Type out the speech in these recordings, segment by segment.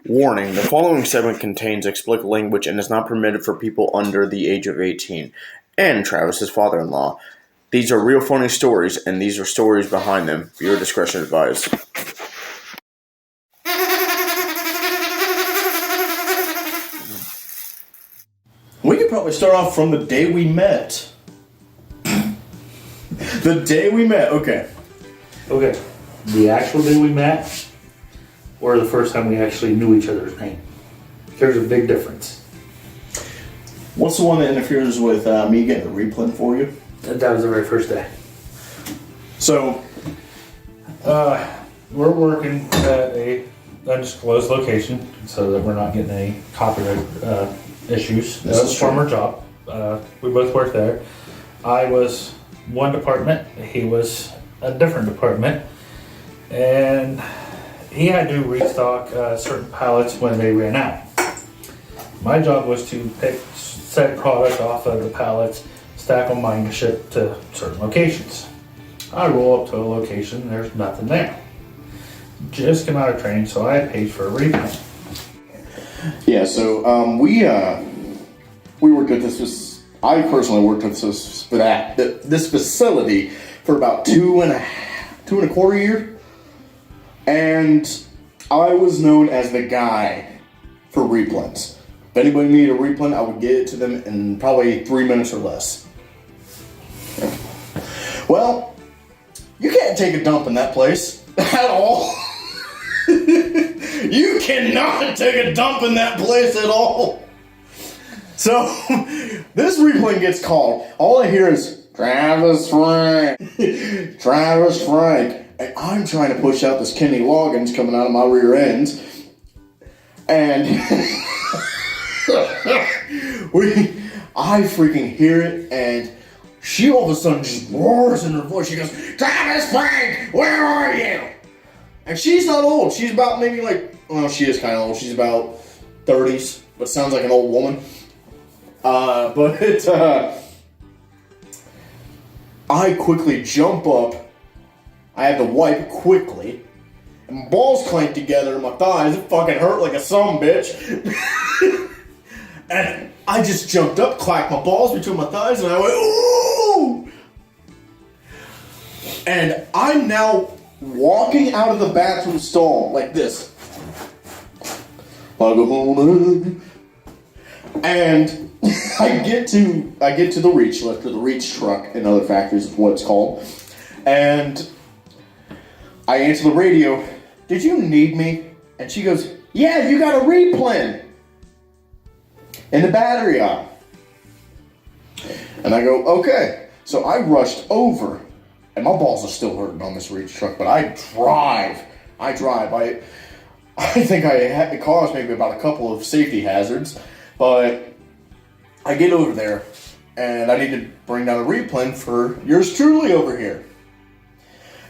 Warning, the following segment contains explicit language and is not permitted for people under the age of 18, and Travis's father-in-law. These are real funny stories, and these are stories behind them. Viewer discretion advised. We could probably start off from the day we met. The day we met, okay. Okay, the actual day we met, or the first time we actually knew each other's name. There's a big difference. What's the one that interferes with me getting a replay for you? That was the very first day. So, we're working at a undisclosed location so that we're not getting any copyright issues. That was a former job. We both worked there. I was one department, he was a different department, and he had to restock certain pallets when they ran out. My job was to pick said product off of the pallets, stack them mine to ship to certain locations. I roll up to a location, there's nothing there. Just came out of training, so I paid for a reprint. Yeah, so we worked at this. I personally worked at this facility for about two and a quarter years, and I was known as the guy for reprints. If anybody needed a reprint, I would get it to them in probably 3 minutes or less. Yeah. Well, you can't take a dump in that place at all. You cannot take a dump in that place at all. So, this replay gets called. All I hear is, Travis Frank. Travis Frank. And I'm trying to push out this Kenny Loggins coming out of my rear end. And I freaking hear it, and she all of a sudden just roars in her voice. She goes, Travis Frank, where are you? And she's not old. She's about maybe she is kind of old. She's about 30s, but sounds like an old woman. I quickly jump up. I had to wipe quickly. And my balls clamped together in my thighs. It fucking hurt like a sumbitch. And I just jumped up, clacked my balls between my thighs, and I went, ooh! And I'm now walking out of the bathroom stall like this. And I get to the reach lift, or the reach truck in other factories is what it's called. And I answer the radio, did you need me? And she goes, yeah, you got a replen in the battery aisle. And I go, okay. So I rushed over, and my balls are still hurting on this reach truck, but I drive. I think it caused maybe about a couple of safety hazards, but I get over there, and I need to bring down a replen for yours truly over here.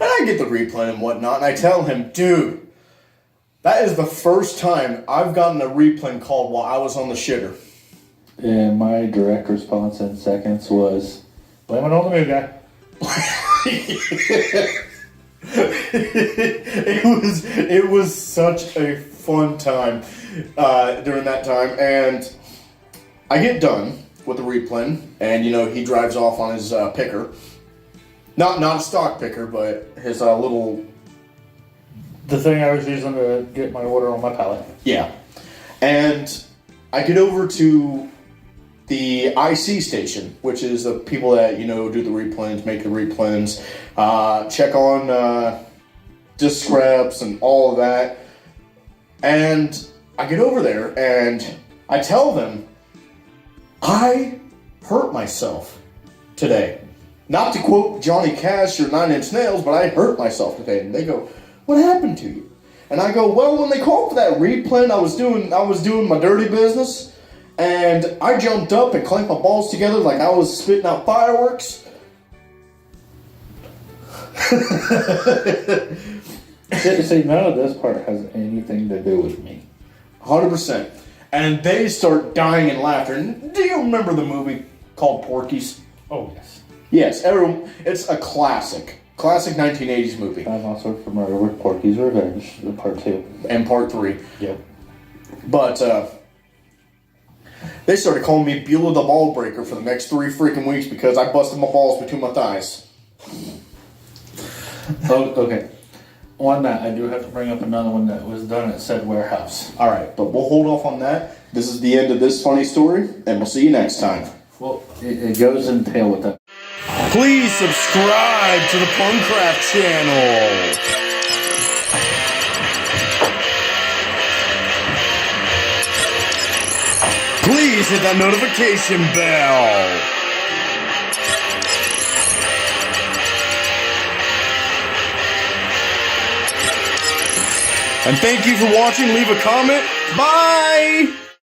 And I get the replen and whatnot, and I tell him, dude, that is the first time I've gotten a replen called while I was on the shitter. And my direct response in seconds was, blame it on the new guy. It was such a fun time during that time, and I get done with the replen, and he drives off on his picker. Not a stock picker, but his little... The thing I was using to get my order on my pallet. Yeah. And I get over to the IC station, which is the people that, do the replens, make the replens, check on disc scraps and all of that. And I get over there, and I tell them, I hurt myself today. Not to quote Johnny Cash or Nine Inch Nails, but I hurt myself today. And they go, what happened to you? And I go, well, when they called for that replen, I was doing my dirty business, and I jumped up and clamped my balls together like I was spitting out fireworks. See, none of this part has anything to do with me. 100%. And they start dying in laughter. And do you remember the movie called Porky's? Oh, yes. Yes, it's a classic 1980s movie. I'm also familiar with Porky's Revenge, Part 2. And Part 3. Yep. But they started calling me Beulah the Ball Breaker for the next 3 freaking weeks because I busted my balls between my thighs. Oh, okay. On that, I do have to bring up another one that was done at said warehouse. All right, but we'll hold off on that. This is the end of this funny story, and we'll see you next time. Well, it goes in tail with that. Please subscribe to the Puncraft channel. Please hit that notification bell. And thank you for watching. Leave a comment. Bye.